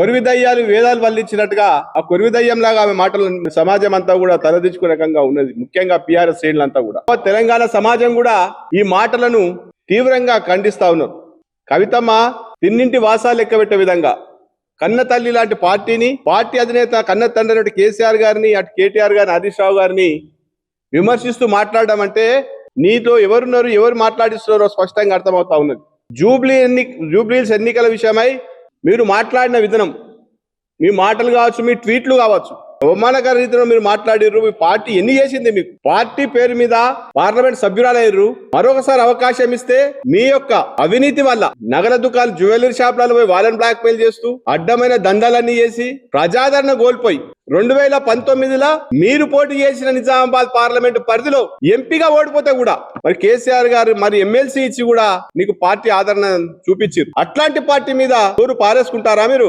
కొరివిదయ్యాలు వేదాలు వల్లించినట్టుగా ఆ కొరివిదయ్యంలాగా ఆమె మాటలు సమాజం అంతా కూడా తలదించుకునే రకంగా ఉన్నది. ముఖ్యంగా పిఆర్ఎస్ శ్రేణులంతా కూడా, తెలంగాణ సమాజం కూడా ఈ మాటలను తీవ్రంగా ఖండిస్తా ఉన్నారు. కవితమ్మ తిన్నింటి వాసాలు లెక్కబెట్టే విధంగా కన్న తల్లి లాంటి పార్టీని, పార్టీ అధినేత కన్న తండ్రి అటు కేసీఆర్ గారిని, అటు కేటీఆర్ గారిని, హరీష్ రావు గారిని విమర్శిస్తూ మాట్లాడడం అంటే నీతో ఎవరున్నారు, ఎవరు మాట్లాడిస్తున్నారో స్పష్టంగా అర్థమవుతా ఉన్నది. జూబ్లీహిల్స్ ఎన్నికల విషయమై మీరు మాట్లాడిన విధానం, మీ మాటలు కావచ్చు, మీ ట్వీట్లు కావచ్చు, అవమానకర రీతిలో మీరు మాట్లాడిర్రు. మీ పార్టీ ఎన్ని చేసింది? మీకు పార్టీ పేరు మీద పార్లమెంట్ సభ్యురాలయ్యారు. మరొకసారి అవకాశం ఇస్తే మీ యొక్క అవినీతి వల్ల నగల దుకాణాలు, జ్యువెలరీ షాపులలో పోయి వాళ్ళని బ్లాక్ మెయిల్ చేస్తూ అడ్డమైన దందాలన్నీ చేసి ప్రజాదరణ కోల్పోయి 2019లో మీరు పోటీ చేసిన నిజామాబాద్ పార్లమెంట్ పరిధిలో ఎంపీగా ఓడిపోతే కూడా మరి కేసీఆర్ గారు మరి ఎమ్మెల్సీ ఇచ్చి కూడా నీకు పార్టీ ఆదరణ చూపించారు. అట్లాంటి పార్టీ మీద పారేసుకుంటారా మీరు?